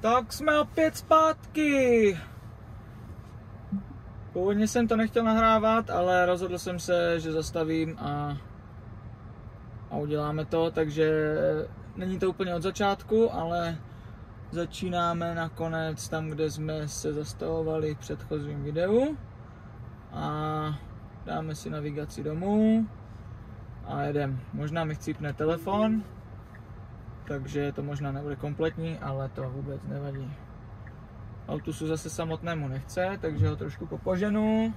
Tak jsme opět zpátky. Původně jsem to nechtěl nahrávat, ale rozhodl jsem se, že zastavím a uděláme to, takže není to úplně od začátku, ale začínáme nakonec tam, kde jsme se zastavovali v předchozím videu a dáme si navigaci domů a jedem. Možná mi chcípne telefon, takže to možná nebude kompletní, ale to vůbec nevadí. Altusu zase samotnému nechce, takže ho trošku popoženu.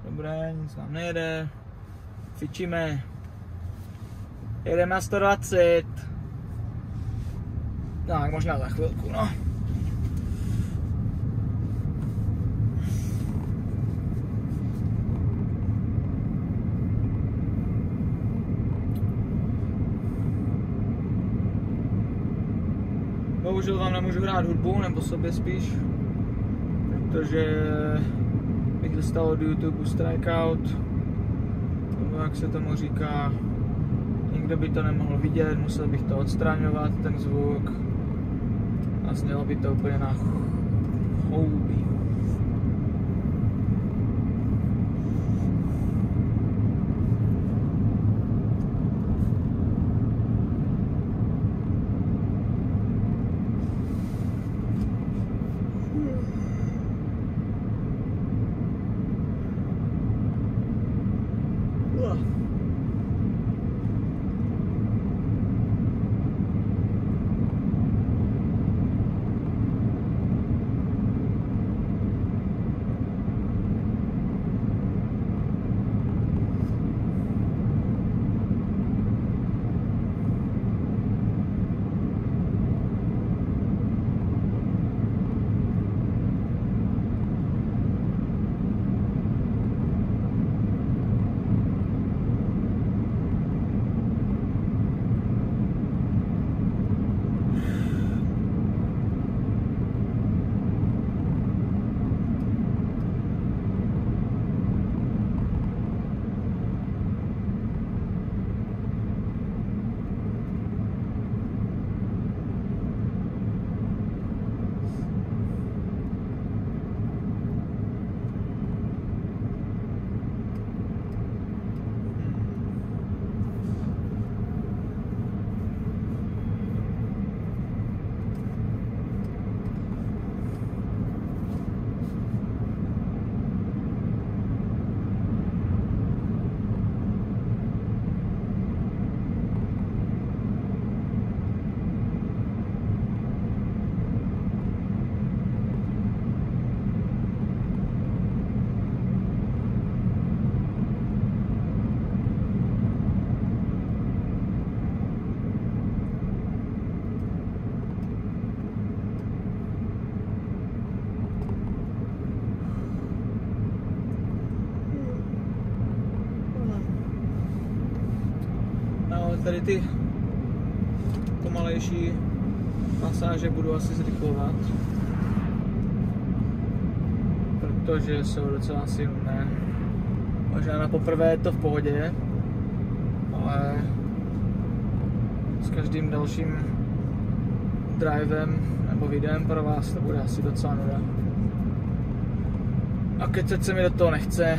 Dobré, nic nám nejede. Fičíme. Jedeme na 120. Tak, možná za chvilku, no. Bohužel vám nemůžu hrát hudbu, nebo sobě spíš, protože bych dostal od YouTube strikeout, nebo jak se tomu říká, nikdo by to nemohl vidět, musel bych to odstraňovat, ten zvuk, a znělo by to úplně na houby. Tady ty pomalejší pasáže budu asi zrychlovat, protože jsou docela silné. Možná na poprvé je to v pohodě, ale s každým dalším drivem nebo videem pro vás to bude asi docela nuda. A keď se mi do toho nechce,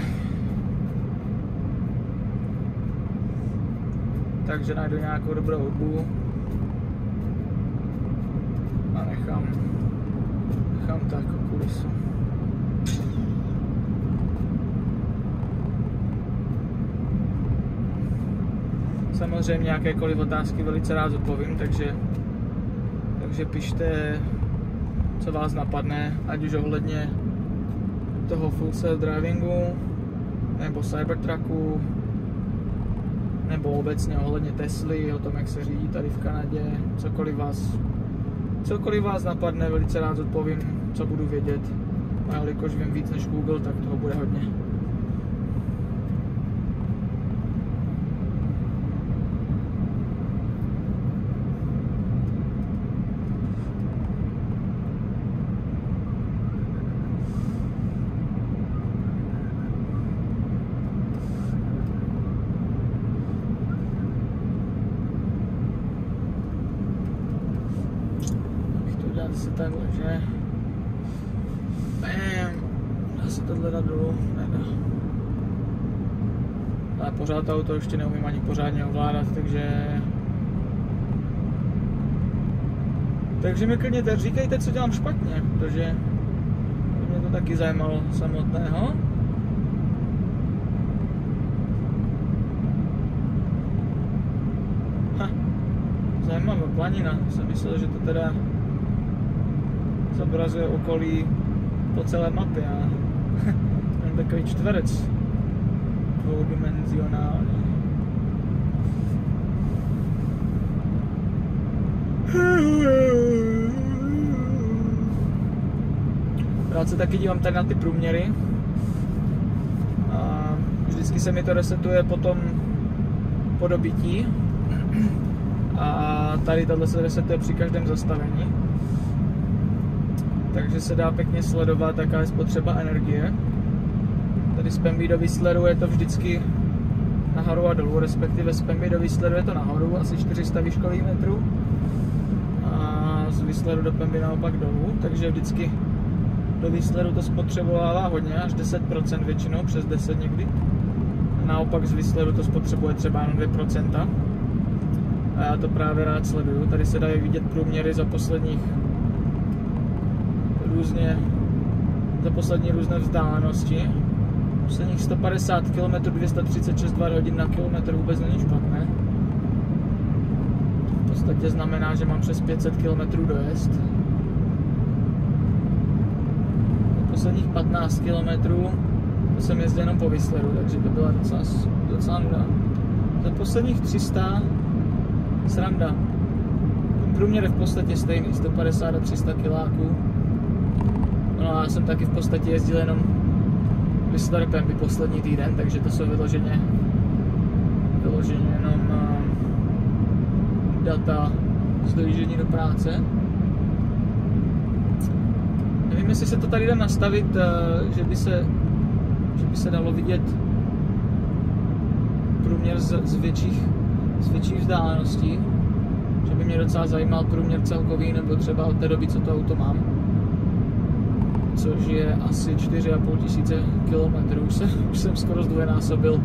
takže najdu nějakou dobrou hudbu a nechám to jako kulisu. Samozřejmě jakékoliv otázky velice rád odpovím, takže pište, co vás napadne, ať už ohledně toho full self drivingu nebo Cybertrucku, nebo obecně ohledně Tesly, o tom, jak se řídí tady v Kanadě, cokoliv vás napadne, velice rád odpovím, co budu vědět. A jelikož vím víc než Google, tak toho bude hodně. takhle, že? Bam. Dá se tohle dát dolů? Nedá. Ale pořád to auto ještě neumím ani pořádně ovládat, takže mi klidně teď říkejte, co dělám špatně, protože mě to taky zajímalo samotného. Zajímavá planina, jsem myslel, že to teda zobrazuje okolí po celé mapě a mám takový čtverec dvoudimenzionální. Rád se taky dívám tady na ty průměry a vždycky se mi to resetuje potom po dobití a tady tohle se resetuje při každém zastavení, takže se dá pěkně sledovat, jaká je spotřeba energie. Tady z Pemby do Whistleru je to vždycky nahoru a dolů, respektive z Pemby do Whistleru je to nahoru, asi 400 výškových metrů a z Whistleru do Pemby naopak dolů, takže vždycky do Whistleru to spotřebovává hodně, až 10% většinou, přes 10 někdy. A naopak z Whistleru to spotřebuje třeba jenom 2%. A já to právě rád sleduju. Tady se dají vidět průměry za poslední různé vzdálenosti. Posledních 150 km, 236 hodin na kilometr vůbec není špatné. V podstatě znamená, že mám přes 500 km dojezd. Posledních 15 km to jsem jezdil jenom po Whistleru, takže to byla docela nuda. Za posledních 300 sranda. Průměr je v podstatě stejný, 150 a 300 kiláků. No a já jsem taky v podstatě jezdil jenom Whistler Pemby poslední týden, takže to jsou vyloženě jenom data z dojíždění do práce. Nevím, jestli se to tady dá nastavit, že by se dalo vidět průměr z větších vzdáleností, že by mě docela zajímal průměr celkový, nebo třeba od té doby, co to auto mám, což je asi 4,5 tisíce kilometrů. Už jsem skoro zdvojnásobil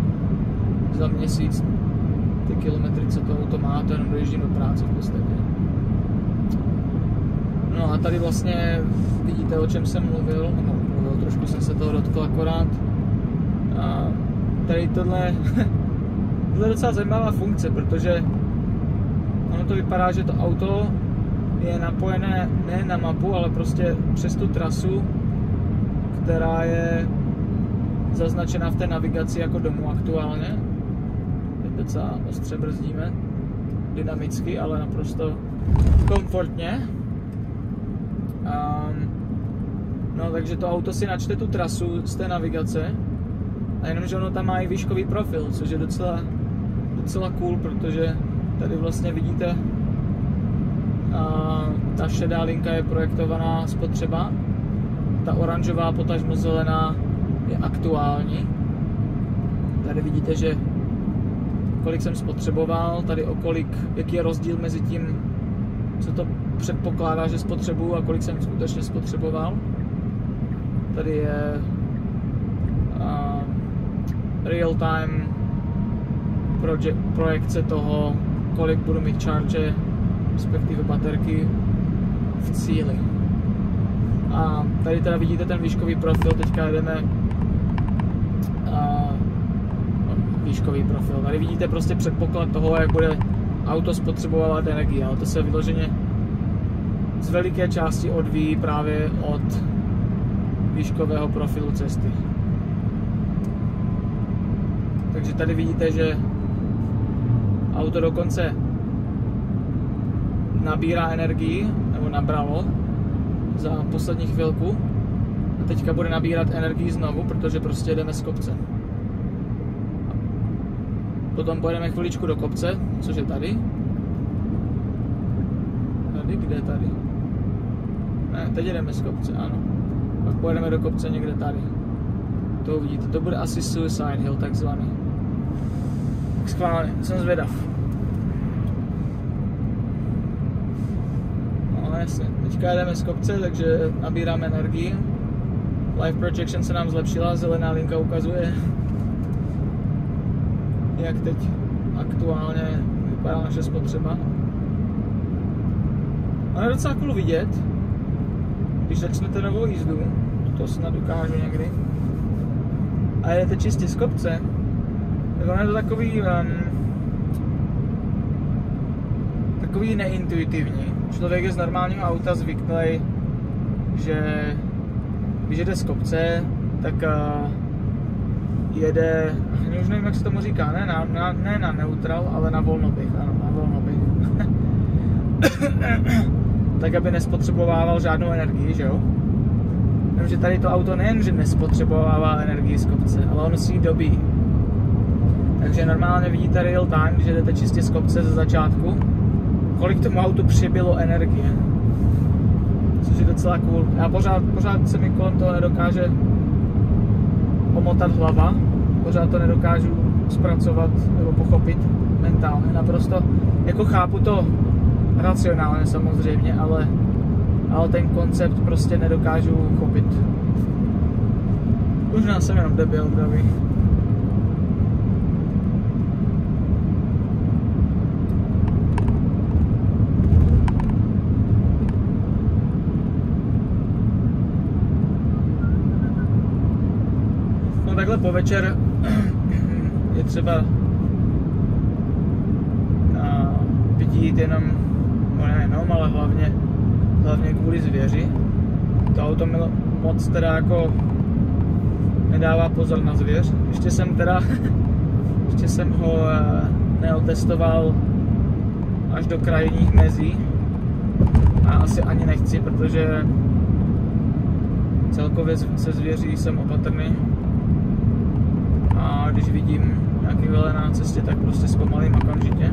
za měsíc ty kilometry, co to auto má, to jenom dojíždím do práce v podstatě. No a tady vlastně vidíte, o čem jsem mluvil, trošku jsem se toho dotkl akorát. A tady tohle je docela zajímavá funkce, protože ono to vypadá, že to auto je napojené ne na mapu, ale prostě přes tu trasu, která je zaznačena v té navigaci jako domů aktuálně. Teď docela ostře brzdíme, dynamicky, ale naprosto komfortně. No, takže to auto si načte tu trasu z té navigace a jenomže ono tam má i výškový profil, což je docela cool, protože tady vlastně vidíte, ta šedá linka je projektovaná spotřeba, ta oranžová, potažmo zelená je aktuální. Tady vidíte, že kolik jsem spotřeboval, tady jaký je rozdíl mezi tím, co to předpokládá, že spotřebuju a kolik jsem skutečně spotřeboval. Tady je real-time projekce toho, kolik budu mít charge, respektive baterky v cíli. A tady teda vidíte ten výškový profil, teďka jdeme výškový profil. Tady vidíte prostě předpoklad toho, jak bude auto spotřebovat energii, ale to se vyloženě z veliké části odvíjí právě od výškového profilu cesty. Takže tady vidíte, že auto dokonce nabírá energii, nebo nabralo za poslední chvilku a teďka bude nabírat energii znovu, protože prostě jdeme z kopce. Potom pojedeme chviličku do kopce, což je tady. Kde tady? Ne, teď jdeme z kopce, ano. Pak pojedeme do kopce někde tady. To uvidíte, to bude asi Suicide Hill takzvaný. Tak schválně, jsem zvědav. No, No jasně, teďka jedeme z kopce, takže nabíráme energii. Live projection se nám zlepšila, zelená linka ukazuje, jak teď aktuálně vypadá naše spotřeba. A je docela cool vidět, když začnete novou jízdu, to snad ukážu někdy, a jedete čistě z kopce, tak ono je to takový neintuitivní. Člověk je z normálního auta zvyklý, že když jede z kopce, tak jede, už nevím, jak se tomu říká, ne na neutral, ale na volnoběh, ano, na volnoběh. Tak, aby nespotřebovával žádnou energii, že jo? Jenomže tady to auto nejen, že nespotřebovává energii z kopce, ale ono si ji dobí. Takže normálně vidíte real time, když jdete čistě z kopce ze začátku, kolik tomu autu přibylo energie. Což je docela cool. Já pořád se mi kolem toho nedokáže omotat hlava, pořád to nedokážu zpracovat nebo pochopit mentálně. Naprosto, jako chápu to racionálně samozřejmě, ale ten koncept prostě nedokážu chopit. Možná jsem jenom debil, kdo ví. No takhle po večer je třeba jít jenom, ale hlavně kvůli zvěři. To auto moc teda jako nedává pozor na zvěř. Ještě jsem ho neotestoval až do krajních mezí a asi ani nechci, protože celkově se zvěří jsem opatrný a když vidím nějaký vele na cestě, tak prostě zpomalím okamžitě.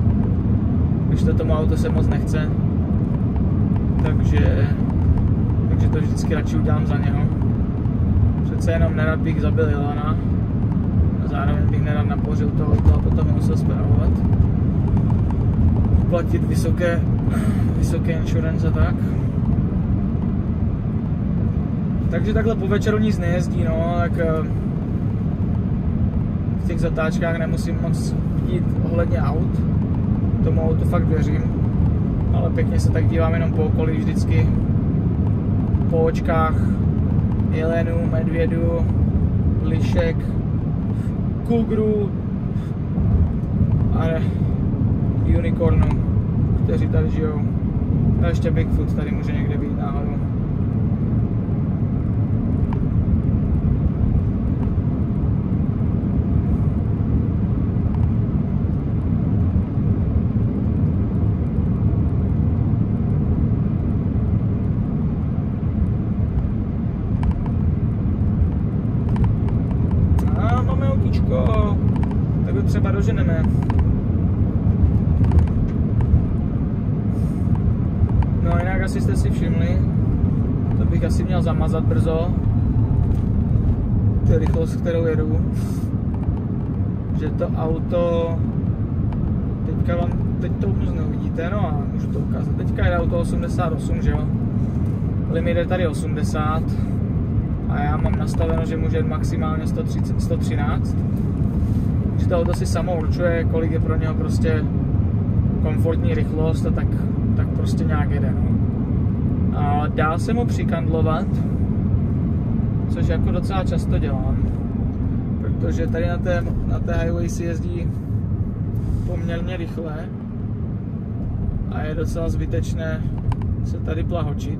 Když to tomu auto se moc nechce, takže to vždycky radši udělám za něho. Přece jenom nerad bych zabil jelena a zároveň bych nerad napořil to auto a potom ho musel spravovat. Platit vysoké insurance a tak. Takže takhle po večeru nic nejezdí, no, tak v těch zatáčkách nemusím moc vidět ohledně aut. Tomu autu fakt věřím, ale pěkně se tak dívám jenom po okolí vždycky. Po očkách jelenů, medvědů, lišek, kugrů a unicornů, kteří tady žijou. A ještě Bigfoot tady může někde být náhodou. Tak ho třeba doženeme. No jinak asi jste si všimli, to bych asi měl zamazat brzo, tu rychlost, kterou jedu, že to auto, teď to vůbec neuvidíte, no a můžu to ukázat, teďka jde auto 88, že jo, limit je tady 80 a já mám nastaveno, že může jít maximálně 113. Takže to auto si samo určuje, kolik je pro něho prostě komfortní rychlost a tak prostě nějak jede. A dá se mu přikandlovat, což jako docela často dělám, protože tady na té highway si jezdí poměrně rychle a je docela zbytečné se tady plahočit.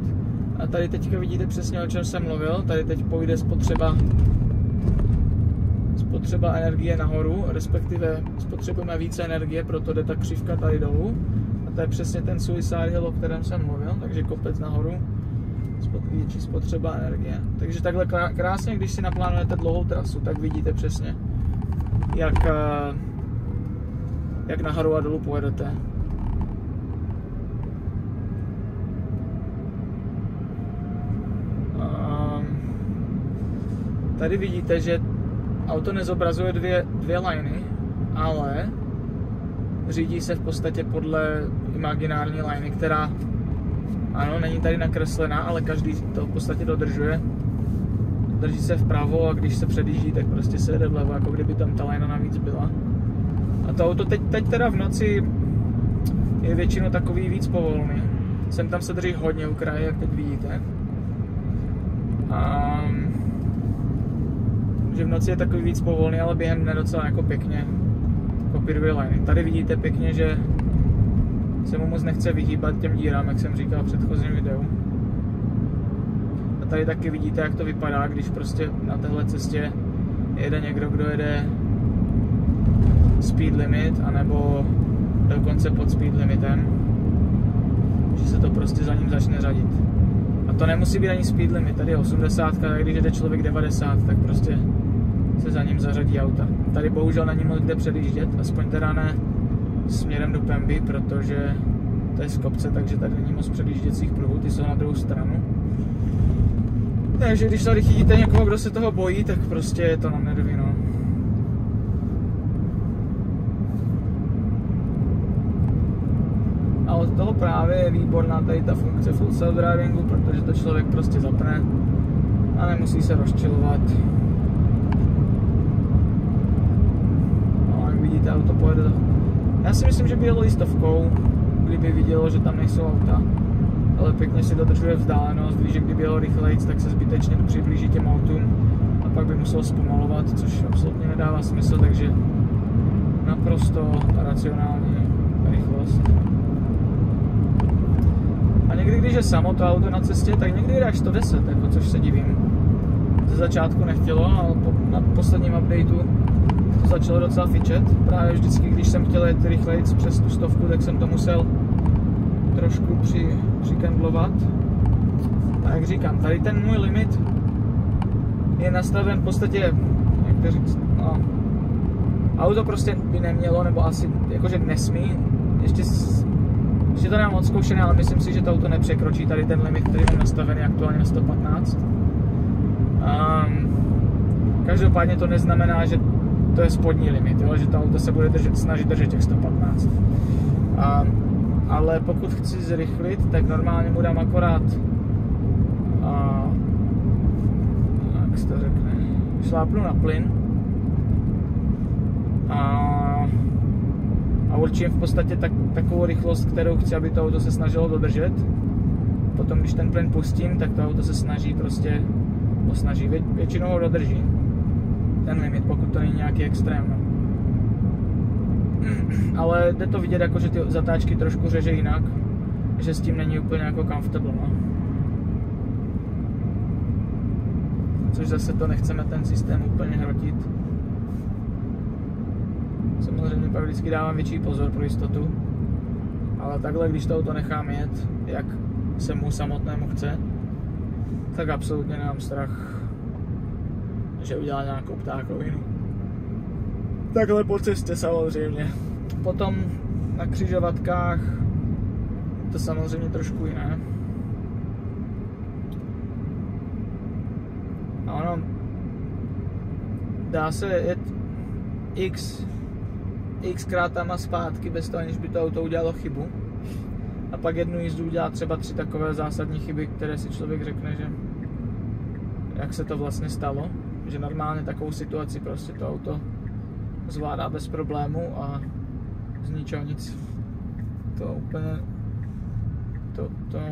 A tady teďka vidíte přesně, o čem jsem mluvil, tady teď půjde spotřeba energie nahoru, respektive spotřebujeme více energie, proto jde ta křivka tady dolů. A to je přesně ten Suicide Hill, o kterém jsem mluvil, takže kopec nahoru, větší spotřeba energie. Takže takhle krásně, když si naplánujete dlouhou trasu, tak vidíte přesně, jak nahoru a dolů pojedete. Tady vidíte, že auto nezobrazuje dvě liney, ale řídí se v podstatě podle imaginární liney, která Ano, není tady nakreslená, ale každý to v podstatě dodržuje. Drží se vpravo a když se předjíždí, tak prostě se jede vlevo, jako kdyby tam ta lajna navíc byla. A to auto teď teda v noci je většinou takový víc povolný. Sem tam se drží hodně u kraje, jak teď vidíte. Že v noci je takový víc povolný, ale během dne docela jako pěkně kopíruje liny. Tady vidíte pěkně, že se mu moc nechce vyhýbat těm dírám, jak jsem říkal v předchozím videu. A tady taky vidíte, jak to vypadá, když prostě na téhle cestě jede někdo, kdo jede speed limit, anebo dokonce pod speed limitem, že se to prostě za ním začne řadit. A to nemusí být ani speed limit, tady je 80, a když jede člověk 90, tak prostě se za ním zařadí auta. Tady bohužel není moc kde předjíždět, aspoň teda ne směrem do Pemby, protože to je z kopce, takže tady není moc předjížděcích pruhů, ty jsou na druhou stranu. Takže když tady chytíte někoho, kdo se toho bojí, tak prostě je to na nervy, no. A od toho právě je výborná tady ta funkce full self-drivingu, protože to člověk prostě zapne a nemusí se rozčilovat. No, jak vidíte, auto pojede. Já si myslím, že by jelo i 100, kdyby vidělo, že tam nejsou auta. Ale pěkně si dodržuje vzdálenost, víš, že kdyby jelo rychlejc, tak se zbytečně přiblíží těm autům a pak by musel zpomalovat, což absolutně nedává smysl, takže naprosto racionální rychlost. A někdy, když je samo to auto na cestě, tak někdy jde až 110, jako, což se divím. Ze začátku nechtělo, ale na posledním updateu to začalo docela fičet. Právě vždycky, když jsem chtěl jet rychlejc přes tu 100, tak jsem to musel trošku přikendlovat. A jak říkám, tady ten můj limit je nastaven v podstatě, jak to říct, no, auto prostě by nemělo, nebo asi jakože nesmí, ještě to nemám odzkoušené, ale myslím si, že to auto nepřekročí tady ten limit, který mám nastavený aktuálně na 115. Každopádně to neznamená, že to je spodní limit, jo? Že to auto se bude snažit držet těch 115. Ale pokud chci zrychlit, tak normálně mu dám akorát, jak se to řekne, šlápnu na plyn a určím v podstatě takovou rychlost, kterou chci, aby to auto se snažilo dodržet. Potom, když ten plyn pustím, tak to auto se snaží většinou ho dodrží ten limit, pokud to není nějaký extrém. No. Ale jde to vidět, jako, že ty zatáčky trošku řeže jinak, že s tím není úplně jako comfortable. No. Což zase to nechceme ten systém úplně hrotit. Samozřejmě pak vždycky dávám větší pozor pro jistotu, ale takhle, když to auto nechám jet, jak se mu samotnému chce, tak absolutně nemám strach, že udělá nějakou ptákovinu. Takhle po cestě samozřejmě. Potom na křižovatkách to samozřejmě trošku jiné. A ono dá se jet xkrát tam a zpátky bez toho, aniž by to auto udělalo chybu. A pak jednu jízdu udělá třeba 3 takové zásadní chyby, které si člověk řekne, že jak se to vlastně stalo. Že normálně takovou situaci prostě to auto zvládá bez problému a z ničeho nic. To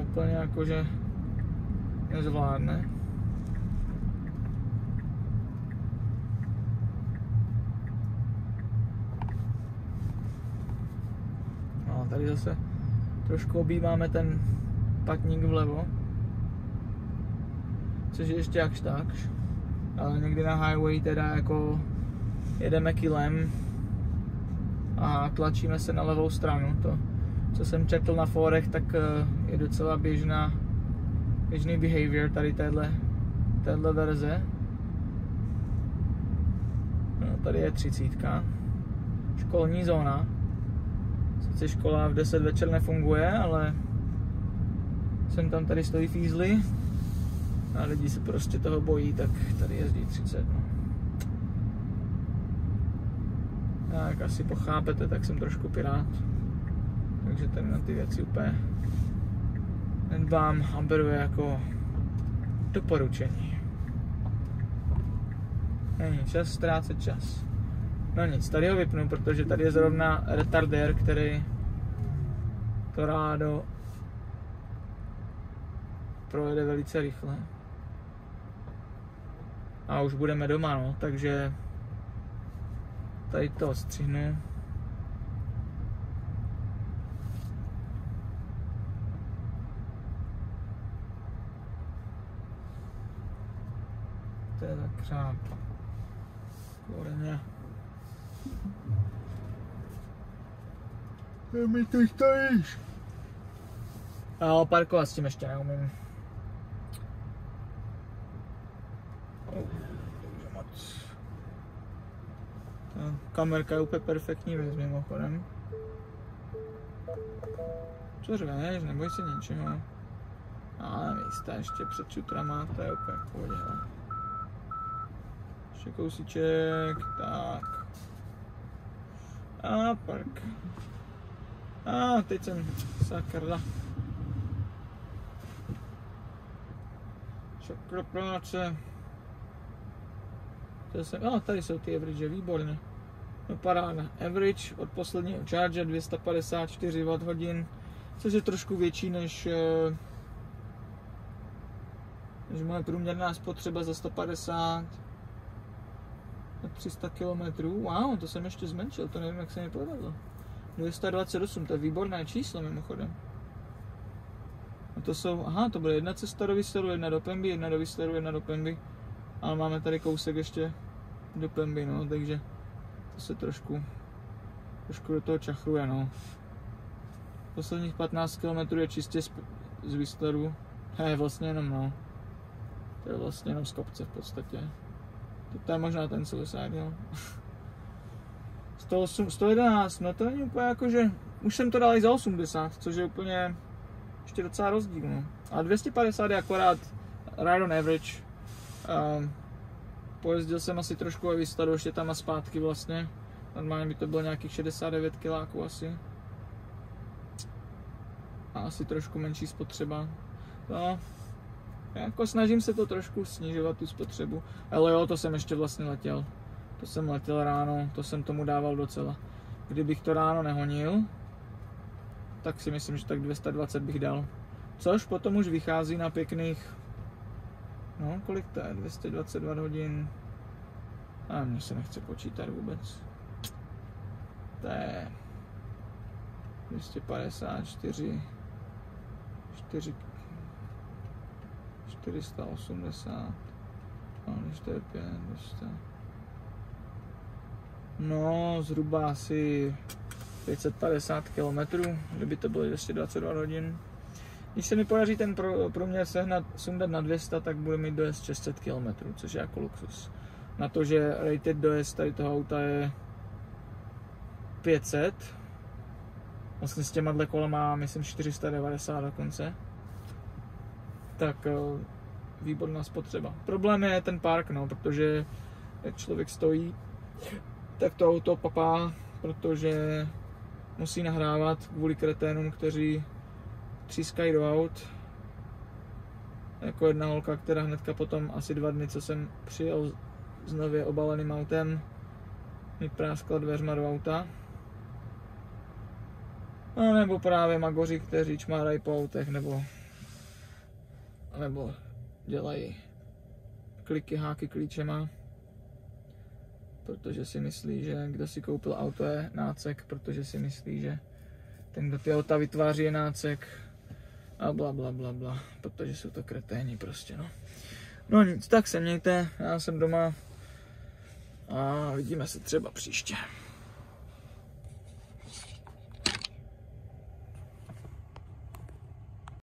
úplně jakože nezvládne. No, tady zase trošku objímáme ten patník vlevo, což je ještě jakž takž, ale někdy na highway teda jako jedeme kilem a tlačíme se na levou stranu. To, co jsem četl na forech, tak je docela běžný behavior tady téhle verze. No, tady je 30. Školní zóna. Sice škola v 10 večer nefunguje, ale sem tam tady stojí fízly a lidi se prostě toho bojí, tak tady jezdí 30. No. Jak asi pochápete, tak jsem trošku pirát, takže tady na ty věci úplně nedbám a beru je jako doporučení. Není čas ztrácet čas. No nic, tady ho vypnu, protože tady je zrovna retardér, který to rádo projede velice rychle. A už budeme doma, no, takže tady to střihnu. To je tak křáp. Koreně. Mi tu stojíš. A parkovat s tím ještě neumím. Ta kamerka je úplně perfektní věc mimochodem. Co řveš, neboj se ničeho. Ale místa ještě před šutrama, to je úplně v pohodě. Ještě kousíček, tak. A park. A teď jsem sakra. Sakra práce. Tady jsou ty average, výborně. No paráda. Average od posledního charge 254 Wh, což je trošku větší než moje průměrná spotřeba za 150 na 300 km. Wow, to jsem ještě zmenšil, to nevím, jak se mi povedlo. 228, to je výborné číslo mimochodem. A to jsou, to bude jedna cesta do Whistleru, jedna do Pemby, jedna do Whistleru, jedna do Pemby. Ale máme tady kousek ještě do Pemby, no, takže to se trošku do toho čachruje, no. Posledních 15 km je čistě z Whistleru. Vlastně jenom, no. To je vlastně jenom z kopce v podstatě. To je možná ten Suicide, jo. 111, no to není úplně jako, že už jsem to dal i za 80, což je úplně ještě docela rozdíl, no. A 250 je akorát ride on average. Pojezdil jsem asi trošku ve Whistleru, ještě tam a zpátky vlastně. Normálně by to bylo nějakých 69 kiláků asi. A asi trošku menší spotřeba. No, jako snažím se to trošku snižovat tu spotřebu. Ale jo, to jsem ještě vlastně letěl. To jsem letěl ráno, to jsem tomu dával docela. Kdybych to ráno nehonil, tak si myslím, že tak 220 bych dal. Což potom už vychází na pěkných, no kolik to je, 222 hodin. A mně se nechce počítat vůbec. To je 254, 480, no, když to je 5, 200. No, zhruba asi 550 km, kdyby to bylo 222 hodin. Když se mi podaří ten průměr sundat na 200, tak budu mít dojezd 600 km, což je jako luxus. Na to, že rated dojezd tady toho auta je 500, vlastně s těma kolama myslím 490 dokonce, tak výborná spotřeba. Problém je ten park, no, protože jak člověk stojí, tak to auto papá, protože musí nahrávat kvůli kreténům, kteří třískají do aut. Jako jedna holka, která hnedka potom asi 2 dny, co jsem přijel s nově obaleným autem, mi práskla dveřma do auta. A nebo právě magoři, kteří čmárají po autech, nebo dělají kliky, háky klíčema. Protože si myslí, že kdo si koupil auto je nácek, protože si myslí, že ten, kdo ty auta vytváří, je nácek. A bla bla bla bla, protože jsou to kreténi prostě, no. No nic, tak se mějte, já jsem doma a vidíme se třeba příště.